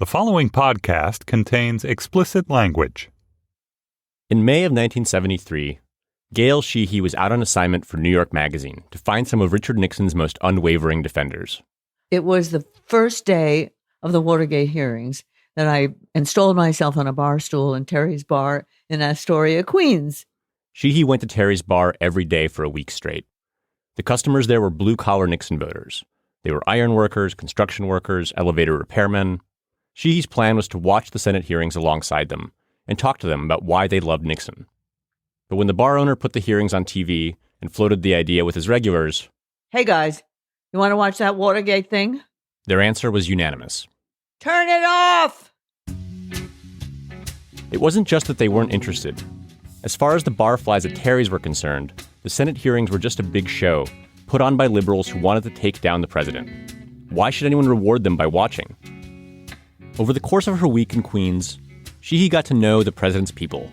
The following podcast contains explicit language. In May of 1973, Gail Sheehy was out on assignment for New York Magazine to find some of Richard Nixon's most unwavering defenders. It was the first day of the Watergate hearings that I installed myself on a bar stool in Terry's Bar in Astoria, Queens. Sheehy went to Terry's Bar every day for a week straight. The customers there were blue-collar Nixon voters. They were iron workers, construction workers, elevator repairmen. Sheehy's plan was to watch the Senate hearings alongside them and talk to them about why they loved Nixon. But when the bar owner put the hearings on TV and floated the idea with his regulars, "Hey guys, you want to watch that Watergate thing?" their answer was unanimous. "Turn it off!" It wasn't just that they weren't interested. As far as the barflies at Terry's were concerned, the Senate hearings were just a big show put on by liberals who wanted to take down the president. Why should anyone reward them by watching? Over the course of her week in Queens, Sheehy got to know the president's people.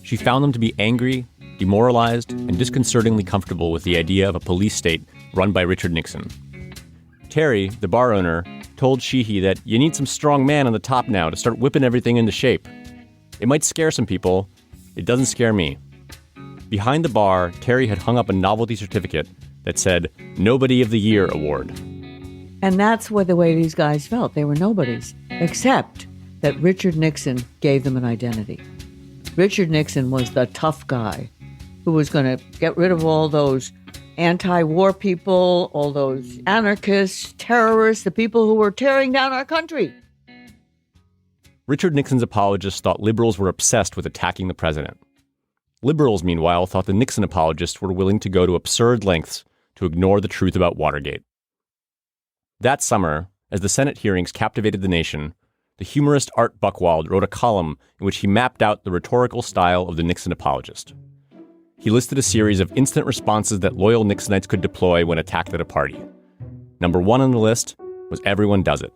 She found them to be angry, demoralized, and disconcertingly comfortable with the idea of a police state run by Richard Nixon. Terry, the bar owner, told Sheehy that you need some strong man on the top now to start whipping everything into shape. It might scare some people. It doesn't scare me. Behind the bar, Terry had hung up a novelty certificate that said Nobody of the Year Award. And that's what the way these guys felt. They were nobodies, except that Richard Nixon gave them an identity. Richard Nixon was the tough guy who was going to get rid of all those anti-war people, all those anarchists, terrorists, the people who were tearing down our country. Richard Nixon's apologists thought liberals were obsessed with attacking the president. Liberals, meanwhile, thought the Nixon apologists were willing to go to absurd lengths to ignore the truth about Watergate. That summer, as the Senate hearings captivated the nation, the humorist Art Buchwald wrote a column in which he mapped out the rhetorical style of the Nixon apologist. He listed a series of instant responses that loyal Nixonites could deploy when attacked at a party. Number one on the list was everyone does it.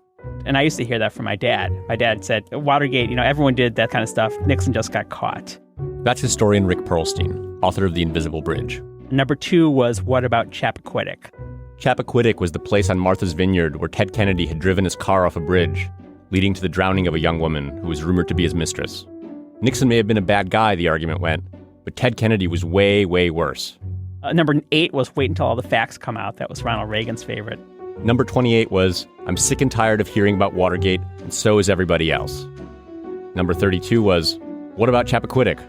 And I used to hear that from my dad. My dad said, Watergate, everyone did that kind of stuff. Nixon just got caught. That's historian Rick Perlstein, author of The Invisible Bridge. Number two was, what about Chappaquiddick? Chappaquiddick was the place on Martha's Vineyard where Ted Kennedy had driven his car off a bridge, leading to the drowning of a young woman who was rumored to be his mistress. Nixon may have been a bad guy, the argument went, but Ted Kennedy was way, way worse. Number 8 was wait until all the facts come out. That was Ronald Reagan's favorite. Number 28 was, I'm sick and tired of hearing about Watergate, and so is everybody else. Number 32 was, what about Chappaquiddick?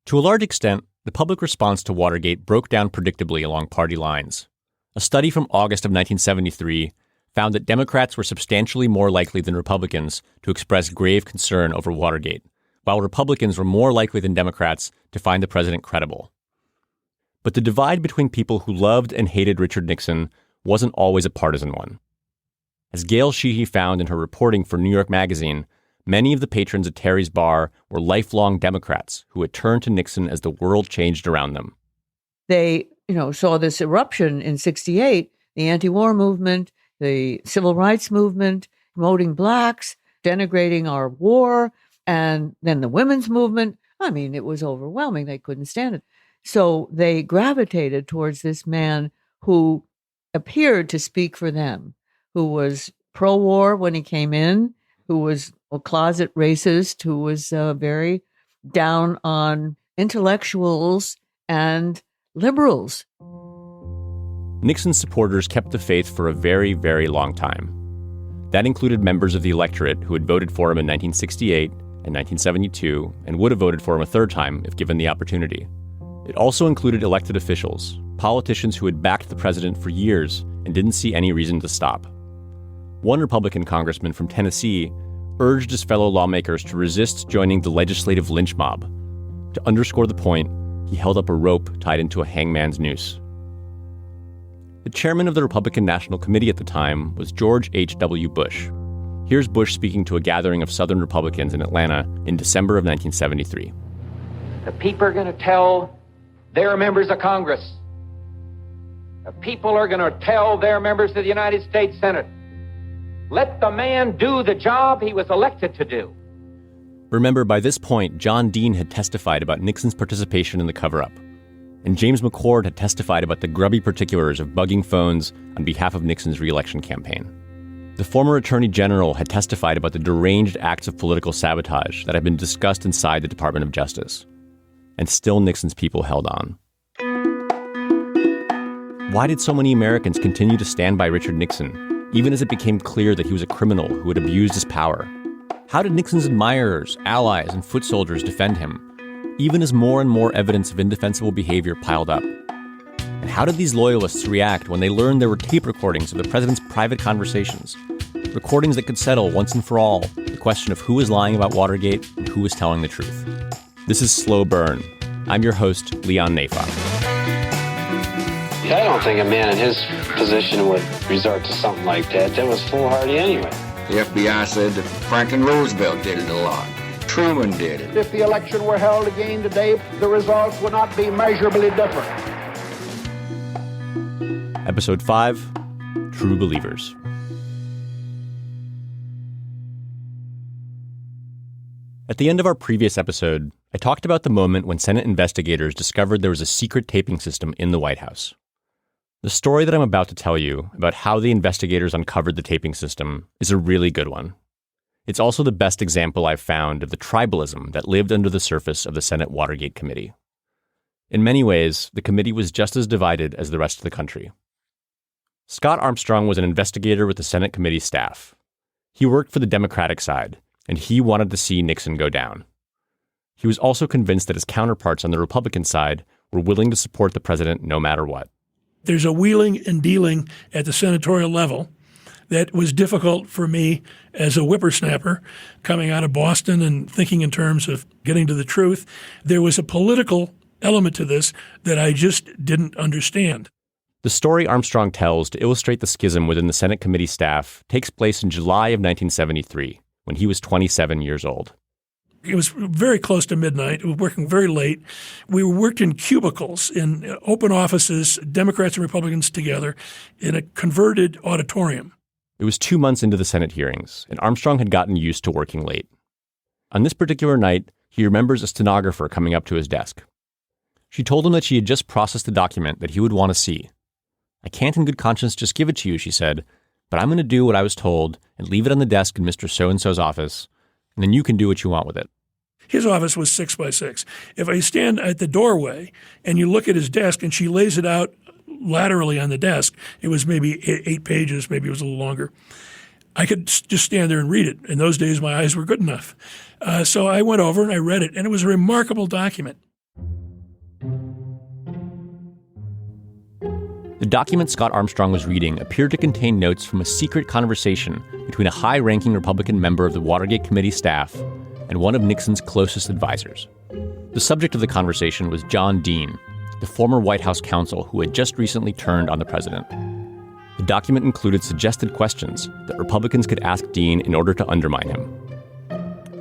To a large extent, the public response to Watergate broke down predictably along party lines. A study from August of 1973 found that Democrats were substantially more likely than Republicans to express grave concern over Watergate, while Republicans were more likely than Democrats to find the president credible. But the divide between people who loved and hated Richard Nixon wasn't always a partisan one. As Gail Sheehy found in her reporting for New York Magazine, many of the patrons at Terry's Bar were lifelong Democrats who had turned to Nixon as the world changed around them. They, saw this eruption in '68, the anti-war movement, the civil rights movement, promoting blacks, denigrating our war, and then the women's movement. It was overwhelming. They couldn't stand it. So they gravitated towards this man who appeared to speak for them, who was pro-war when he came in, who was a closet racist, who was very down on intellectuals and liberals. Nixon's supporters kept the faith for a very, very long time. That included members of the electorate who had voted for him in 1968 and 1972 and would have voted for him a third time if given the opportunity. It also included elected officials, politicians who had backed the president for years and didn't see any reason to stop. One Republican congressman from Tennessee urged his fellow lawmakers to resist joining the legislative lynch mob. To underscore the point, he held up a rope tied into a hangman's noose. The chairman of the Republican National Committee at the time was George H.W. Bush. Here's Bush speaking to a gathering of Southern Republicans in Atlanta in December of 1973. The people are going to tell their members of Congress. The people are going to tell their members of the United States Senate. Let the man do the job he was elected to do. Remember, by this point, John Dean had testified about Nixon's participation in the cover-up, and James McCord had testified about the grubby particulars of bugging phones on behalf of Nixon's re-election campaign. The former Attorney General had testified about the deranged acts of political sabotage that had been discussed inside the Department of Justice. And still Nixon's people held on. Why did so many Americans continue to stand by Richard Nixon, even as it became clear that he was a criminal who had abused his power? How did Nixon's admirers, allies, and foot soldiers defend him, even as more and more evidence of indefensible behavior piled up? And how did these loyalists react when they learned there were tape recordings of the president's private conversations? Recordings that could settle once and for all the question of who was lying about Watergate and who was telling the truth. This is Slow Burn. I'm your host, Leon Nafok. I don't think a man in his position would resort to something like that. That was foolhardy anyway. The FBI said that Franklin Roosevelt did it a lot. Truman did it. If the election were held again today, the results would not be measurably different. Episode 5, True Believers. At the end of our previous episode, I talked about the moment when Senate investigators discovered there was a secret taping system in the White House. The story that I'm about to tell you about how the investigators uncovered the taping system is a really good one. It's also the best example I've found of the tribalism that lived under the surface of the Senate Watergate Committee. In many ways, the committee was just as divided as the rest of the country. Scott Armstrong was an investigator with the Senate committee staff. He worked for the Democratic side, and he wanted to see Nixon go down. He was also convinced that his counterparts on the Republican side were willing to support the president no matter what. There's a wheeling and dealing at the senatorial level that was difficult for me as a whippersnapper coming out of Boston and thinking in terms of getting to the truth. There was a political element to this that I just didn't understand. The story Armstrong tells to illustrate the schism within the Senate committee staff takes place in July of 1973, when he was 27 years old. It was very close to midnight. We were working very late. We worked in cubicles, in open offices, Democrats and Republicans together, in a converted auditorium. It was 2 months into the Senate hearings, and Armstrong had gotten used to working late. On this particular night, he remembers a stenographer coming up to his desk. She told him that she had just processed a document that he would want to see. "I can't in good conscience just give it to you," she said, "but I'm going to do what I was told and leave it on the desk in Mr. So-and-so's office, and then you can do what you want with it." His office was 6 by 6. If I stand at the doorway and you look at his desk and she lays it out laterally on the desk, it was maybe 8 pages, maybe it was a little longer. I could just stand there and read it. In those days, my eyes were good enough. So I went over and I read it, and it was a remarkable document. The document Scott Armstrong was reading appeared to contain notes from a secret conversation between a high-ranking Republican member of the Watergate Committee staff and one of Nixon's closest advisors. The subject of the conversation was John Dean, the former White House counsel who had just recently turned on the president. The document included suggested questions that Republicans could ask Dean in order to undermine him.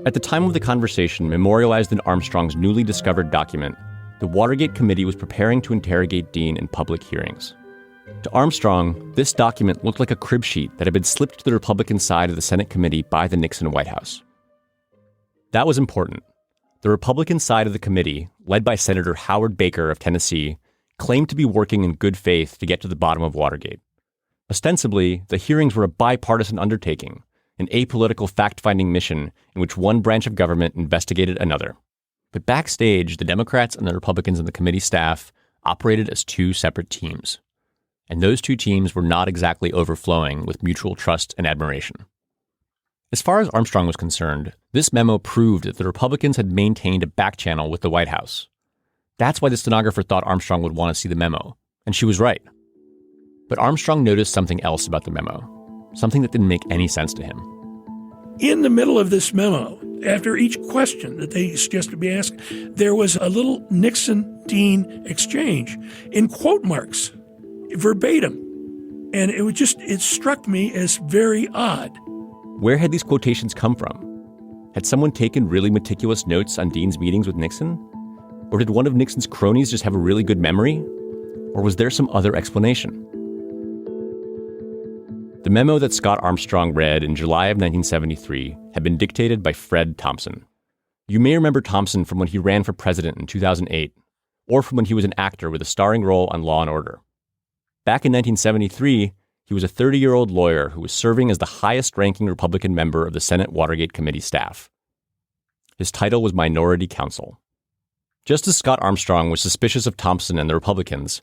At the time of the conversation memorialized in Armstrong's newly discovered document, the Watergate Committee was preparing to interrogate Dean in public hearings. To Armstrong, this document looked like a crib sheet that had been slipped to the Republican side of the Senate committee by the Nixon White House. That was important. The Republican side of the committee, led by Senator Howard Baker of Tennessee, claimed to be working in good faith to get to the bottom of Watergate. Ostensibly, the hearings were a bipartisan undertaking, an apolitical fact-finding mission in which one branch of government investigated another. But backstage, the Democrats and the Republicans on the committee staff operated as two separate teams. And those two teams were not exactly overflowing with mutual trust and admiration. As far as Armstrong was concerned, this memo proved that the Republicans had maintained a back channel with the White House. That's why the stenographer thought Armstrong would want to see the memo, and she was right. But Armstrong noticed something else about the memo, something that didn't make any sense to him. In the middle of this memo, after each question that they suggested be asked, there was a little Nixon-Dean exchange in quote marks, verbatim. And it struck me as very odd. Where had these quotations come from? Had someone taken really meticulous notes on Dean's meetings with Nixon? Or did one of Nixon's cronies just have a really good memory? Or was there some other explanation? The memo that Scott Armstrong read in July of 1973 had been dictated by Fred Thompson. You may remember Thompson from when he ran for president in 2008, or from when he was an actor with a starring role on Law & Order. Back in 1973, He was a 30-year-old lawyer who was serving as the highest-ranking Republican member of the Senate Watergate Committee staff. His title was Minority Counsel. Just as Scott Armstrong was suspicious of Thompson and the Republicans,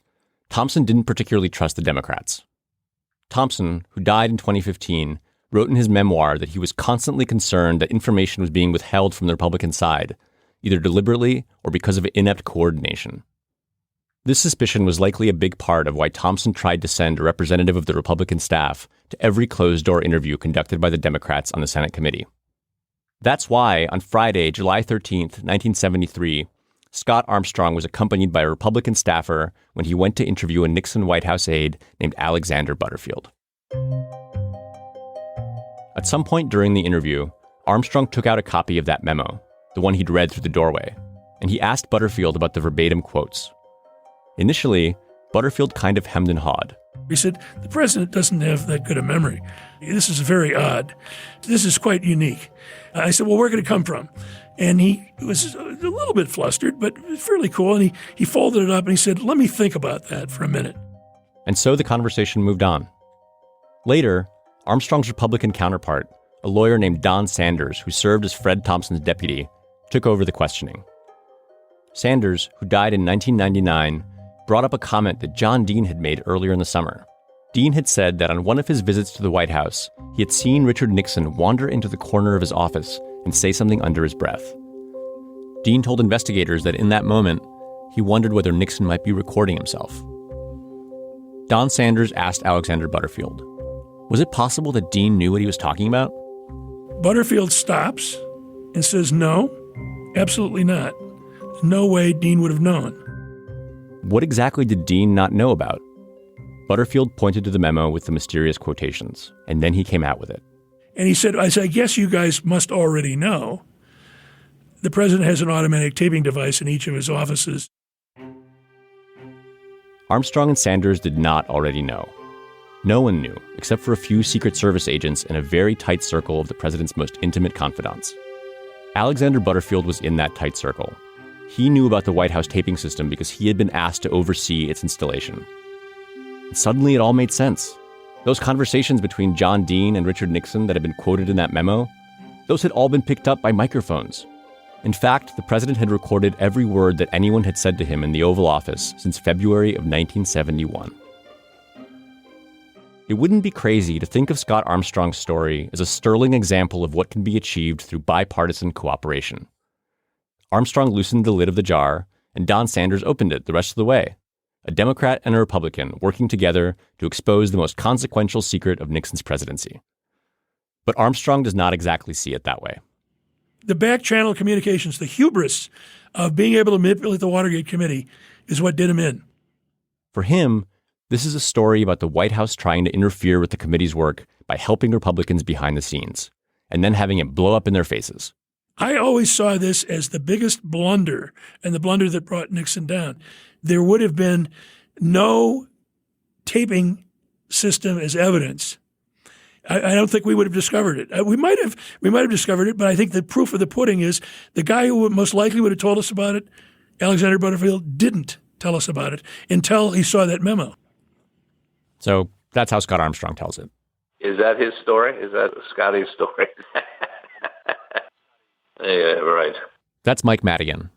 Thompson didn't particularly trust the Democrats. Thompson, who died in 2015, wrote in his memoir that he was constantly concerned that information was being withheld from the Republican side, either deliberately or because of inept coordination. This suspicion was likely a big part of why Thompson tried to send a representative of the Republican staff to every closed-door interview conducted by the Democrats on the Senate committee. That's why, on Friday, July 13th, 1973, Scott Armstrong was accompanied by a Republican staffer when he went to interview a Nixon White House aide named Alexander Butterfield. At some point during the interview, Armstrong took out a copy of that memo, the one he'd read through the doorway, and he asked Butterfield about the verbatim quotes. Initially, Butterfield kind of hemmed and hawed. He said, the president doesn't have that good a memory. This is very odd. This is quite unique. I said, well, where could it come from? And he was a little bit flustered, but fairly cool. And he folded it up and he said, let me think about that for a minute. And so the conversation moved on. Later, Armstrong's Republican counterpart, a lawyer named Don Sanders, who served as Fred Thompson's deputy, took over the questioning. Sanders, who died in 1999, brought up a comment that John Dean had made earlier in the summer. Dean had said that on one of his visits to the White House, he had seen Richard Nixon wander into the corner of his office and say something under his breath. Dean told investigators that in that moment, he wondered whether Nixon might be recording himself. Don Sanders asked Alexander Butterfield, was it possible that Dean knew what he was talking about? Butterfield stops and says, no, absolutely not. There's no way Dean would have known. What exactly did Dean not know about? Butterfield pointed to the memo with the mysterious quotations, and then he came out with it. And he said, I guess you guys must already know. The president has an automatic taping device in each of his offices. Armstrong and Sanders did not already know. No one knew, except for a few Secret Service agents in a very tight circle of the president's most intimate confidants. Alexander Butterfield was in that tight circle. He knew about the White House taping system because he had been asked to oversee its installation. And suddenly it all made sense. Those conversations between John Dean and Richard Nixon that had been quoted in that memo, those had all been picked up by microphones. In fact, the president had recorded every word that anyone had said to him in the Oval Office since February of 1971. It wouldn't be crazy to think of Scott Armstrong's story as a sterling example of what can be achieved through bipartisan cooperation. Armstrong loosened the lid of the jar, and Don Sanders opened it the rest of the way. A Democrat and a Republican working together to expose the most consequential secret of Nixon's presidency. But Armstrong does not exactly see it that way. The back-channel communications, the hubris of being able to manipulate the Watergate Committee is what did him in. For him, this is a story about the White House trying to interfere with the committee's work by helping Republicans behind the scenes, and then having it blow up in their faces. I always saw this as the biggest blunder, and the blunder that brought Nixon down. There would have been no taping system as evidence. I don't think we would have discovered it. We might have discovered it, but I think the proof of the pudding is the guy who most likely would have told us about it, Alexander Butterfield, didn't tell us about it until he saw that memo. So that's how Scott Armstrong tells it. Is that his story? Is that Scotty's story? Yeah, right. That's Mike Madigan.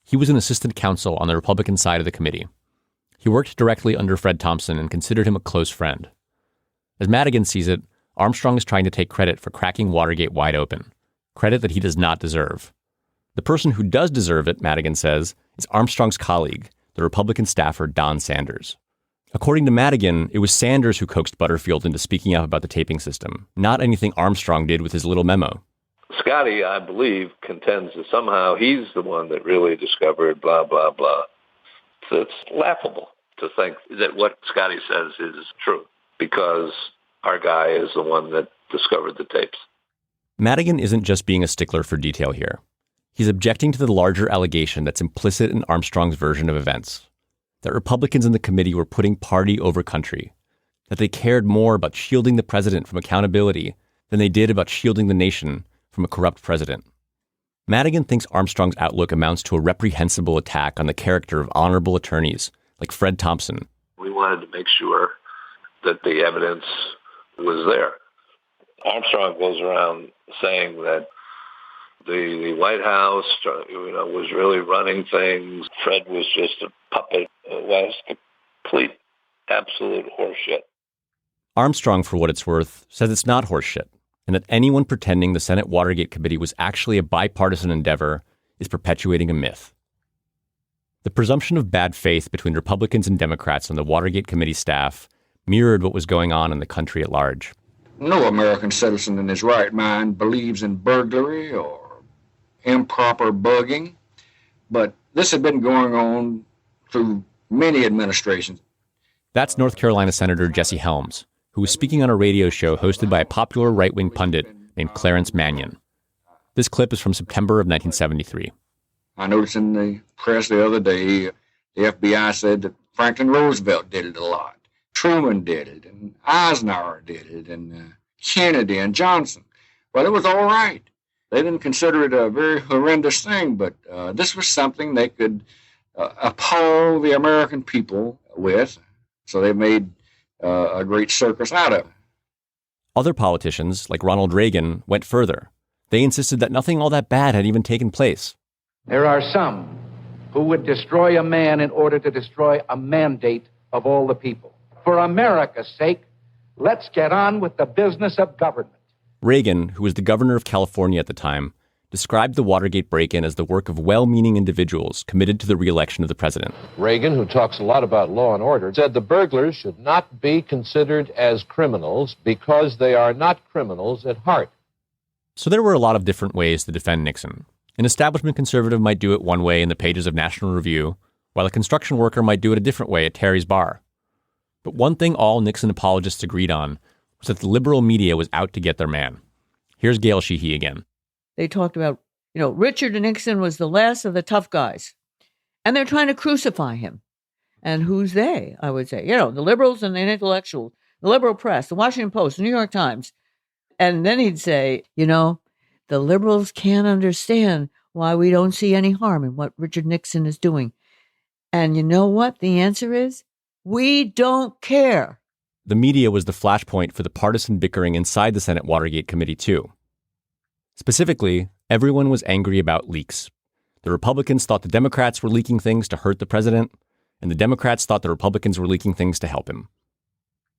He was an assistant counsel on the Republican side of the committee. He worked directly under Fred Thompson and considered him a close friend. As Madigan sees it, Armstrong is trying to take credit for cracking Watergate wide open, credit that he does not deserve. The person who does deserve it, Madigan says, is Armstrong's colleague, the Republican staffer Don Sanders. According to Madigan, it was Sanders who coaxed Butterfield into speaking up about the taping system, not anything Armstrong did with his little memo. Scotty, I believe, contends that somehow he's the one that really discovered blah, blah, blah. So it's laughable to think that what Scotty says is true because our guy is the one that discovered the tapes. Madigan isn't just being a stickler for detail here. He's objecting to the larger allegation that's implicit in Armstrong's version of events, that Republicans in the committee were putting party over country, that they cared more about shielding the president from accountability than they did about shielding the nation from a corrupt president. Madigan thinks Armstrong's outlook amounts to a reprehensible attack on the character of honorable attorneys like Fred Thompson. We wanted to make sure that the evidence was there. Armstrong goes around saying that the White House, was really running things. Fred was just a puppet. It was complete, absolute horseshit. Armstrong, for what it's worth, says it's not horseshit, and that anyone pretending the Senate Watergate Committee was actually a bipartisan endeavor is perpetuating a myth. The presumption of bad faith between Republicans and Democrats on the Watergate Committee staff mirrored what was going on in the country at large. No American citizen in his right mind believes in burglary or improper bugging, but this had been going on through many administrations. That's North Carolina Senator Jesse Helms, who was speaking on a radio show hosted by a popular right-wing pundit named Clarence Mannion. This clip is from September of 1973. I noticed in the press the other day, the FBI said that Franklin Roosevelt did it a lot. Truman did it, and Eisenhower did it, and Kennedy and Johnson. Well, it was all right. They didn't consider it a very horrendous thing, but this was something they could appall the American people with. So they made a great circus out of it. Other politicians, like Ronald Reagan, went further. They insisted that nothing all that bad had even taken place. There are some who would destroy a man in order to destroy a mandate of all the people. For America's sake, let's get on with the business of government. Reagan, who was the governor of California at the time, described the Watergate break-in as the work of well-meaning individuals committed to the re-election of the president. Reagan, who talks a lot about law and order, said the burglars should not be considered as criminals because they are not criminals at heart. So there were a lot of different ways to defend Nixon. An establishment conservative might do it one way in the pages of National Review, while a construction worker might do it a different way at Terry's bar. But one thing all Nixon apologists agreed on was that the liberal media was out to get their man. Here's Gail Sheehy again. They talked about, Richard Nixon was the last of the tough guys. And they're trying to crucify him. And who's they, I would say? The liberals and the intellectuals, the liberal press, the Washington Post, the New York Times. And then he'd say, the liberals can't understand why we don't see any harm in what Richard Nixon is doing. And you know what the answer is? We don't care. The media was the flashpoint for the partisan bickering inside the Senate Watergate Committee, too. Specifically, everyone was angry about leaks. The Republicans thought the Democrats were leaking things to hurt the president, and the Democrats thought the Republicans were leaking things to help him.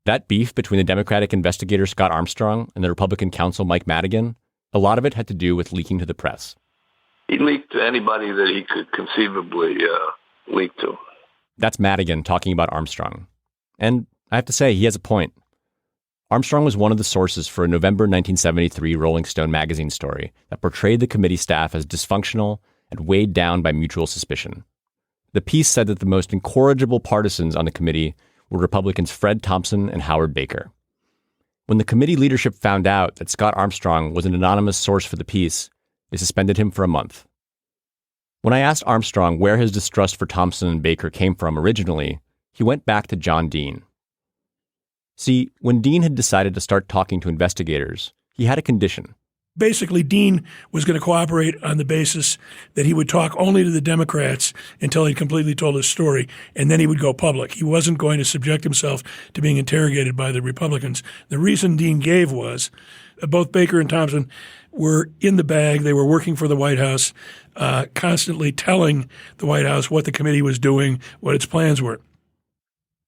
That beef between the Democratic investigator Scott Armstrong and the Republican counsel Mike Madigan, a lot of it had to do with leaking to the press. He leaked to anybody that he could conceivably leak to. That's Madigan talking about Armstrong. And I have to say, he has a point. Armstrong was one of the sources for a November 1973 Rolling Stone magazine story that portrayed the committee staff as dysfunctional and weighed down by mutual suspicion. The piece said that the most incorrigible partisans on the committee were Republicans Fred Thompson and Howard Baker. When the committee leadership found out that Scott Armstrong was an anonymous source for the piece, they suspended him for a month. When I asked Armstrong where his distrust for Thompson and Baker came from originally, he went back to John Dean. See, when Dean had decided to start talking to investigators, he had a condition. Basically, Dean was going to cooperate on the basis that he would talk only to the Democrats until he completely told his story, and then he would go public. He wasn't going to subject himself to being interrogated by the Republicans. The reason Dean gave was both Baker and Thompson were in the bag. They were working for the White House, constantly telling the White House what the committee was doing, what its plans were.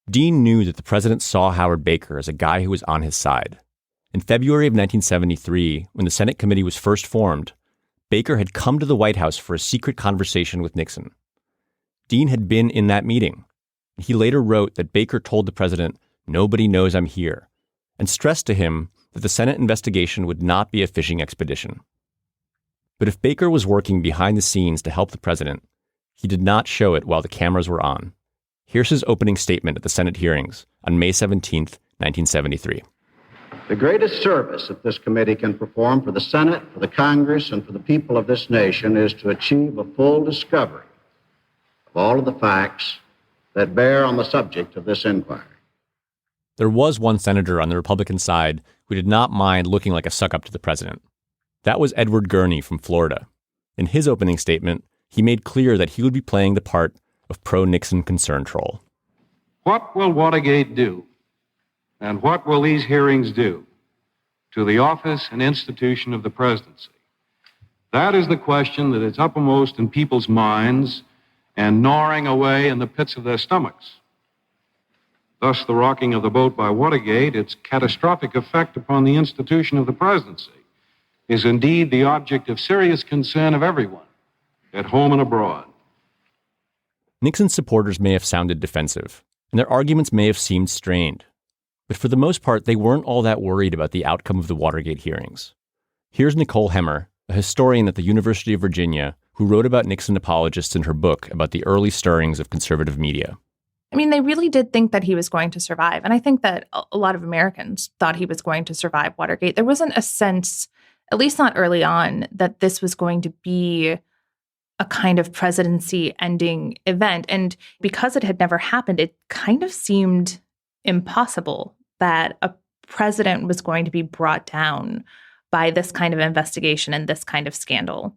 Dean knew that the president saw Howard Baker as a guy who was on his side. In February of 1973, when the Senate committee was first formed, Baker had come to the White House for a secret conversation with Nixon. Dean had been in that meeting. He later wrote that Baker told the president, "Nobody knows I'm here," and stressed to him that the Senate investigation would not be a fishing expedition. But if Baker was working behind the scenes to help the president, he did not show it while the cameras were on. Here's his opening statement at the Senate hearings on May 17th, 1973. The greatest service that this committee can perform for the Senate, for the Congress, and for the people of this nation is to achieve a full discovery of all of the facts that bear on the subject of this inquiry. There was one senator on the Republican side who did not mind looking like a suck-up to the president. That was Edward Gurney from Florida. In his opening statement, he made clear that he would be playing the part of pro-Nixon concern troll. What will Watergate do And what will these hearings do to the office and institution of the presidency? That is the question that is uppermost in people's minds and gnawing away in the pits of their stomachs. Thus, the rocking of the boat by Watergate, its catastrophic effect upon the institution of the presidency, is indeed the object of serious concern of everyone, at home and abroad. Nixon's supporters may have sounded defensive, and their arguments may have seemed strained. But for the most part, they weren't all that worried about the outcome of the Watergate hearings. Here's Nicole Hemmer, a historian at the University of Virginia, who wrote about Nixon apologists in her book about the early stirrings of conservative media. I mean, they really did think that he was going to survive. And I think that a lot of Americans thought he was going to survive Watergate. There wasn't a sense, at least not early on, that this was going to be a kind of presidency-ending event. And because it had never happened, it kind of seemed impossible that a president was going to be brought down by this kind of investigation and this kind of scandal.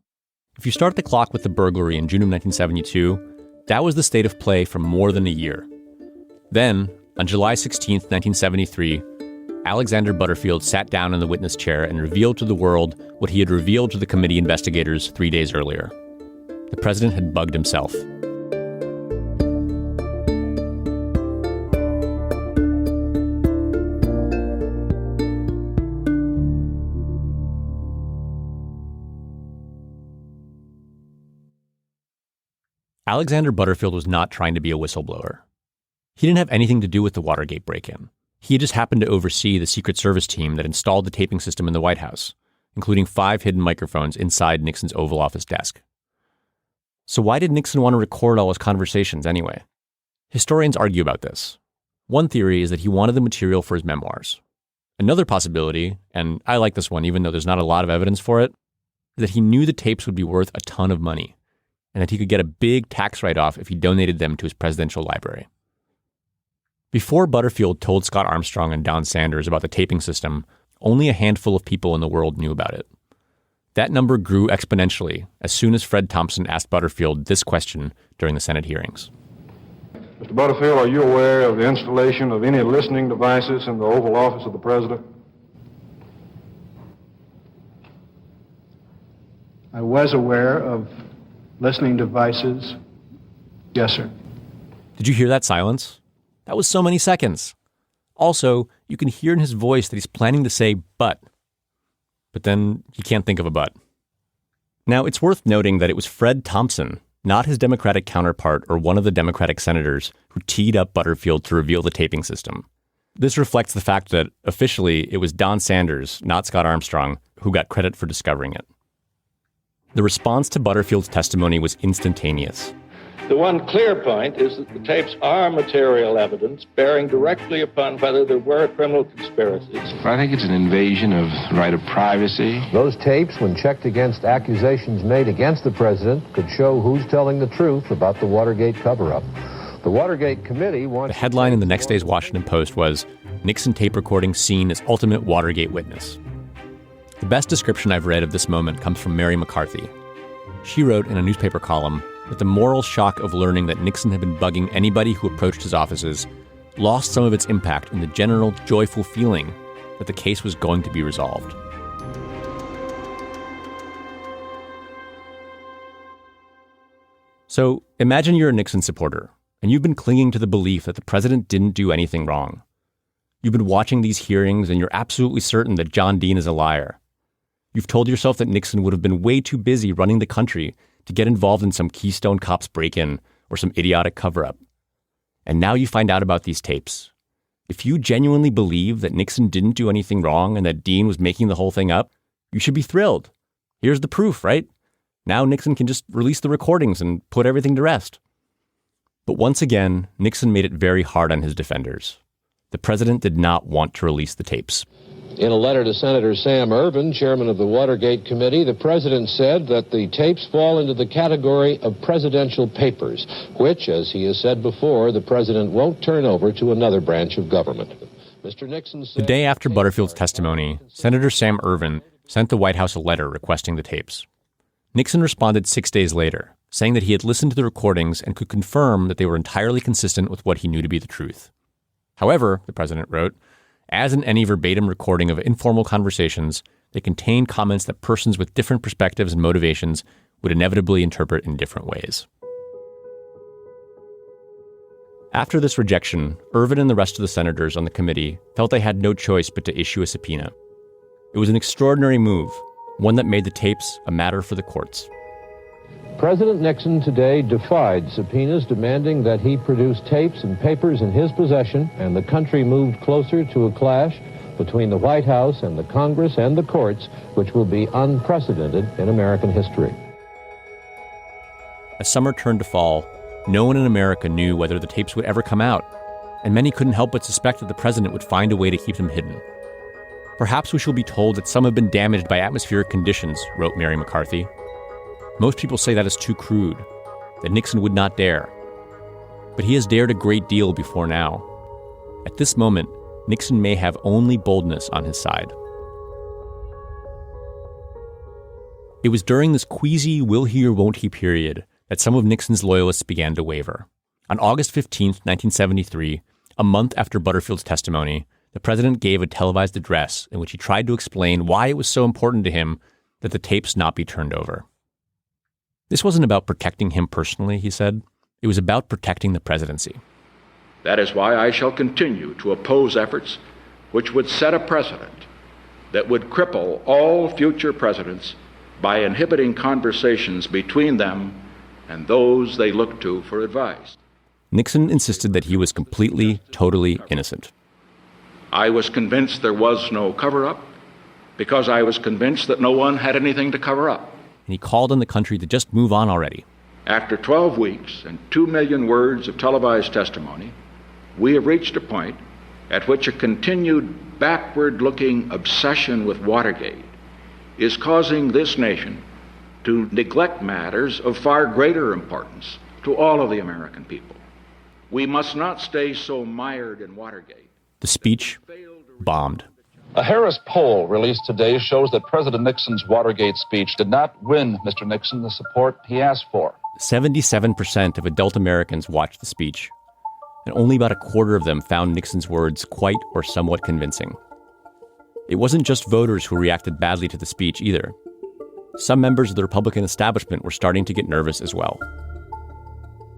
If you start the clock with the burglary in June of 1972, that was the state of play for more than a year. Then, on July 16, 1973, Alexander Butterfield sat down in the witness chair and revealed to the world what he had revealed to the committee investigators 3 days earlier. The president had bugged himself. Alexander Butterfield was not trying to be a whistleblower. He didn't have anything to do with the Watergate break-in. He just happened to oversee the Secret Service team that installed the taping system in the White House, including 5 hidden microphones inside Nixon's Oval Office desk. So why did Nixon want to record all his conversations anyway? Historians argue about this. One theory is that he wanted the material for his memoirs. Another possibility, and I like this one even though there's not a lot of evidence for it, is that he knew the tapes would be worth a ton of money, and that he could get a big tax write-off if he donated them to his presidential library. Before Butterfield told Scott Armstrong and Don Sanders about the taping system, only a handful of people in the world knew about it. That number grew exponentially as soon as Fred Thompson asked Butterfield this question during the Senate hearings. Mr. Butterfield, are you aware of the installation of any listening devices in the Oval Office of the President? I was aware of listening devices. Yes, sir. Did you hear that silence? That was so many seconds. Also, you can hear in his voice that he's planning to say but then he can't think of a but. Now, it's worth noting that it was Fred Thompson, not his Democratic counterpart or one of the Democratic senators, who teed up Butterfield to reveal the taping system. This reflects the fact that, officially, it was Don Sanders, not Scott Armstrong, who got credit for discovering it. The response to Butterfield's testimony was instantaneous. The one clear point is that the tapes are material evidence bearing directly upon whether there were criminal conspiracies. I think it's an invasion of the right of privacy. Those tapes, when checked against accusations made against the president, could show who's telling the truth about the Watergate cover-up. The Watergate Committee wants... The headline in the next day's Washington Post was, "Nixon tape recording seen as ultimate Watergate witness." The best description I've read of this moment comes from Mary McCarthy. She wrote in a newspaper column that the moral shock of learning that Nixon had been bugging anybody who approached his offices lost some of its impact in the general joyful feeling that the case was going to be resolved. So imagine you're a Nixon supporter, and you've been clinging to the belief that the president didn't do anything wrong. You've been watching these hearings, and you're absolutely certain that John Dean is a liar. You've told yourself that Nixon would have been way too busy running the country to get involved in some Keystone Cops break-in or some idiotic cover-up. And now you find out about these tapes. If you genuinely believe that Nixon didn't do anything wrong and that Dean was making the whole thing up, you should be thrilled. Here's the proof, right? Now Nixon can just release the recordings and put everything to rest. But once again, Nixon made it very hard on his defenders. The president did not want to release the tapes. In a letter to Senator Sam Ervin, chairman of the Watergate Committee, the president said that the tapes fall into the category of presidential papers, which, as he has said before, the president won't turn over to another branch of government. Mr. Nixon said... The day after Butterfield's testimony, Senator Sam Ervin sent the White House a letter requesting the tapes. Nixon responded 6 days later, saying that he had listened to the recordings and could confirm that they were entirely consistent with what he knew to be the truth. However, the president wrote, As in any verbatim recording of informal conversations, they contain comments that persons with different perspectives and motivations would inevitably interpret in different ways. After this rejection, Ervin and the rest of the senators on the committee felt they had no choice but to issue a subpoena. It was an extraordinary move, one that made the tapes a matter for the courts. President Nixon today defied subpoenas demanding that he produce tapes and papers in his possession, and the country moved closer to a clash between the White House and the Congress and the courts, which will be unprecedented in American history. As summer turned to fall, no one in America knew whether the tapes would ever come out, and many couldn't help but suspect that the president would find a way to keep them hidden. Perhaps we shall be told that some have been damaged by atmospheric conditions, wrote Mary McCarthy. Most people say that is too crude, that Nixon would not dare. But he has dared a great deal before now. At this moment, Nixon may have only boldness on his side. It was during this queasy will he or won't he period that some of Nixon's loyalists began to waver. On August 15, 1973, a month after Butterfield's testimony, the president gave a televised address in which he tried to explain why it was so important to him that the tapes not be turned over. This wasn't about protecting him personally, he said. It was about protecting the presidency. That is why I shall continue to oppose efforts which would set a precedent that would cripple all future presidents by inhibiting conversations between them and those they look to for advice. Nixon insisted that he was completely, totally innocent. I was convinced there was no cover-up because I was convinced that no one had anything to cover up. And he called on the country to just move on already. After 12 weeks and 2 million words of televised testimony, we have reached a point at which a continued backward-looking obsession with Watergate is causing this nation to neglect matters of far greater importance to all of the American people. We must not stay so mired in Watergate. The speech bombed. A Harris poll released today shows that President Nixon's Watergate speech did not win Mr. Nixon the support he asked for. 77% of adult Americans watched the speech, and only about a quarter of them found Nixon's words quite or somewhat convincing. It wasn't just voters who reacted badly to the speech either. Some members of the Republican establishment were starting to get nervous as well.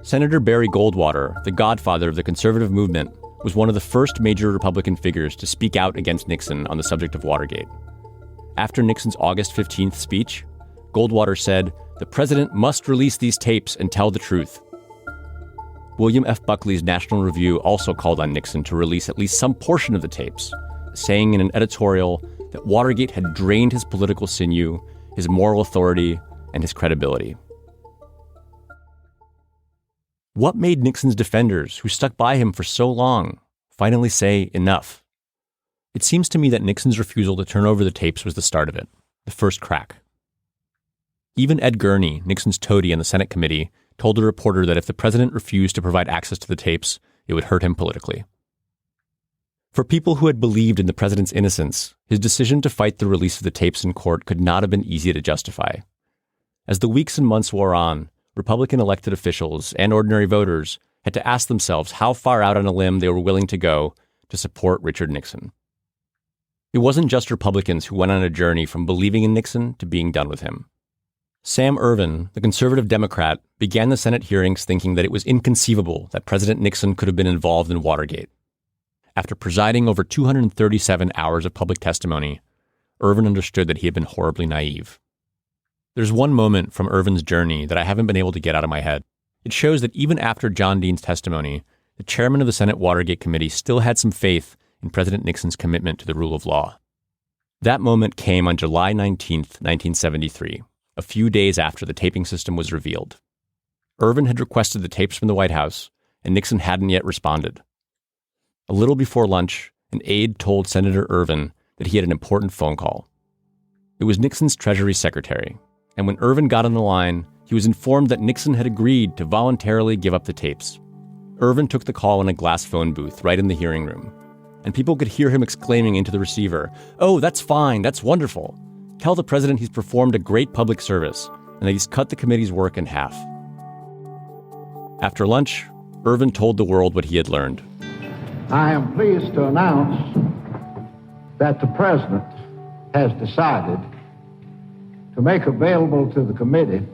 Senator Barry Goldwater, the godfather of the conservative movement, was one of the first major Republican figures to speak out against Nixon on the subject of Watergate. After Nixon's August 15th speech, Goldwater said, "The president must release these tapes and tell the truth." William F. Buckley's National Review also called on Nixon to release at least some portion of the tapes, saying in an editorial that Watergate had drained his political sinew, his moral authority, and his credibility. What made Nixon's defenders, who stuck by him for so long, finally say enough? It seems to me that Nixon's refusal to turn over the tapes was the start of it, the first crack. Even Ed Gurney, Nixon's toady on the Senate committee, told a reporter that if the president refused to provide access to the tapes, it would hurt him politically. For people who had believed in the president's innocence, his decision to fight the release of the tapes in court could not have been easy to justify. As the weeks and months wore on, Republican elected officials and ordinary voters had to ask themselves how far out on a limb they were willing to go to support Richard Nixon. It wasn't just Republicans who went on a journey from believing in Nixon to being done with him. Sam Ervin, the conservative Democrat, began the Senate hearings thinking that it was inconceivable that President Nixon could have been involved in Watergate. After presiding over 237 hours of public testimony, Ervin understood that he had been horribly naive. There's one moment from Ervin's journey that I haven't been able to get out of my head. It shows that even after John Dean's testimony, the chairman of the Senate Watergate Committee still had some faith in President Nixon's commitment to the rule of law. That moment came on July 19, 1973, a few days after the taping system was revealed. Ervin had requested the tapes from the White House, and Nixon hadn't yet responded. A little before lunch, an aide told Senator Ervin that he had an important phone call. It was Nixon's Treasury Secretary, and when Ervin got on the line, he was informed that Nixon had agreed to voluntarily give up the tapes. Ervin took the call in a glass phone booth right in the hearing room, and people could hear him exclaiming into the receiver, "Oh, that's fine, that's wonderful. Tell the president he's performed a great public service and that he's cut the committee's work in half." After lunch, Ervin told the world what he had learned. I am pleased to announce that the president has decided to make available to the committee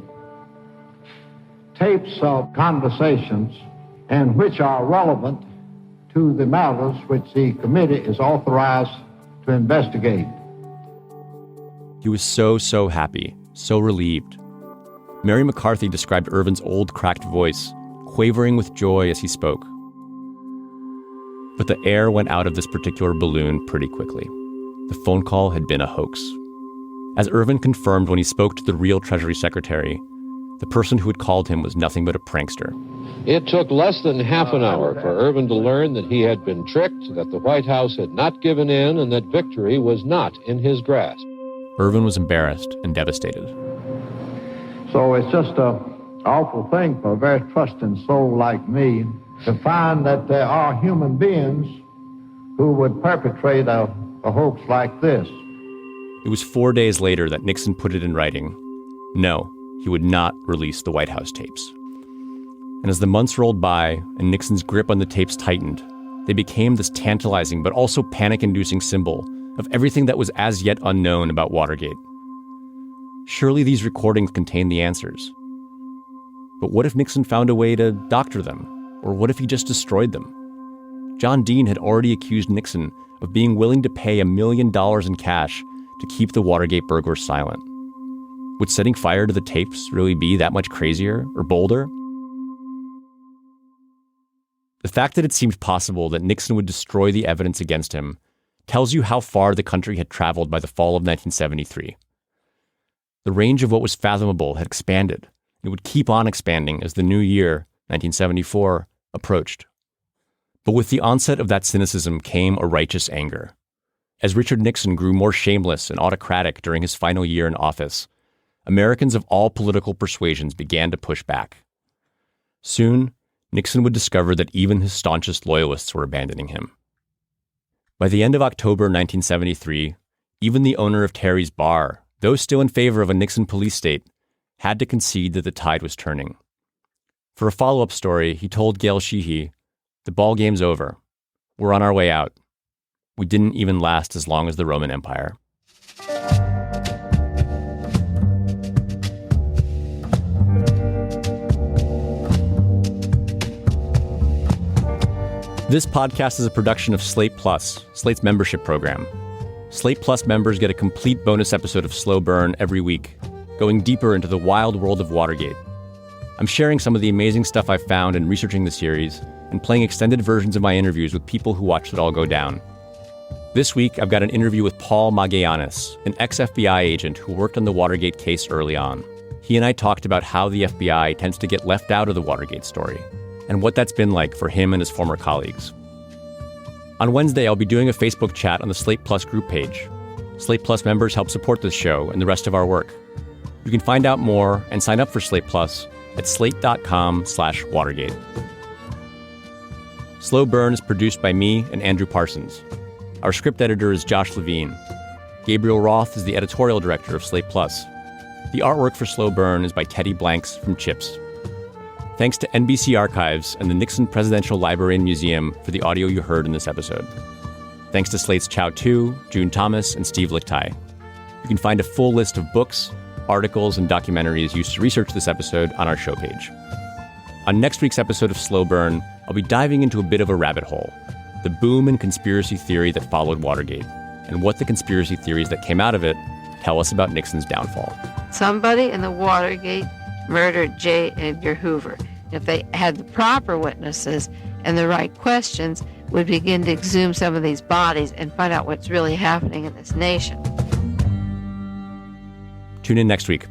tapes of conversations and which are relevant to the matters which the committee is authorized to investigate. He was so happy, so relieved. Mary McCarthy described Irvin's old cracked voice, quavering with joy as he spoke. But the air went out of this particular balloon pretty quickly. The phone call had been a hoax. As Irvin confirmed when he spoke to the real Treasury Secretary, the person who had called him was nothing but a prankster. It took less than half an hour for Irvin to learn that he had been tricked, that the White House had not given in, and that victory was not in his grasp. Irvin was embarrassed and devastated. So it's just an awful thing for a very trusting soul like me to find that there are human beings who would perpetrate a hoax like this. It was 4 days later that Nixon put it in writing. No, he would not release the White House tapes. And as the months rolled by and Nixon's grip on the tapes tightened, they became this tantalizing but also panic-inducing symbol of everything that was as yet unknown about Watergate. Surely these recordings contained the answers. But what if Nixon found a way to doctor them? Or what if he just destroyed them? John Dean had already accused Nixon of being willing to pay $1 million in cash to keep the Watergate burglars silent. Would setting fire to the tapes really be that much crazier or bolder? The fact that it seemed possible that Nixon would destroy the evidence against him tells you how far the country had traveled by the fall of 1973. The range of what was fathomable had expanded. It would keep on expanding as the new year, 1974, approached. But with the onset of that cynicism came a righteous anger. As Richard Nixon grew more shameless and autocratic during his final year in office, Americans of all political persuasions began to push back. Soon, Nixon would discover that even his staunchest loyalists were abandoning him. By the end of October 1973, even the owner of Terry's Bar, though still in favor of a Nixon police state, had to concede that the tide was turning. For a follow-up story, he told Gail Sheehy, "The ball game's over. We're on our way out. We didn't even last as long as the Roman Empire." This podcast is a production of Slate Plus, Slate's membership program. Slate Plus members get a complete bonus episode of Slow Burn every week, going deeper into the wild world of Watergate. I'm sharing some of the amazing stuff I found in researching the series and playing extended versions of my interviews with people who watched it all go down. This week, I've got an interview with Paul Magallanes, an ex-FBI agent who worked on the Watergate case early on. He and I talked about how the FBI tends to get left out of the Watergate story, and what that's been like for him and his former colleagues. On Wednesday, I'll be doing a Facebook chat on the Slate Plus group page. Slate Plus members help support this show and the rest of our work. You can find out more and sign up for Slate Plus at slate.com/Watergate. Slow Burn is produced by me and Andrew Parsons. Our script editor is Josh Levine. Gabriel Roth is the editorial director of Slate Plus. The artwork for Slow Burn is by Teddy Blanks from Chips. Thanks to NBC Archives and the Nixon Presidential Library and Museum for the audio you heard in this episode. Thanks to Slate's Chow Tu, June Thomas, and Steve Lichtai. You can find a full list of books, articles, and documentaries used to research this episode on our show page. On next week's episode of Slow Burn, I'll be diving into a bit of a rabbit hole, the boom in conspiracy theory that followed Watergate, and what the conspiracy theories that came out of it tell us about Nixon's downfall. Somebody in the Watergate murdered J. Edgar Hoover. If they had the proper witnesses and the right questions, we'd begin to exhume some of these bodies and find out what's really happening in this nation. Tune in next week.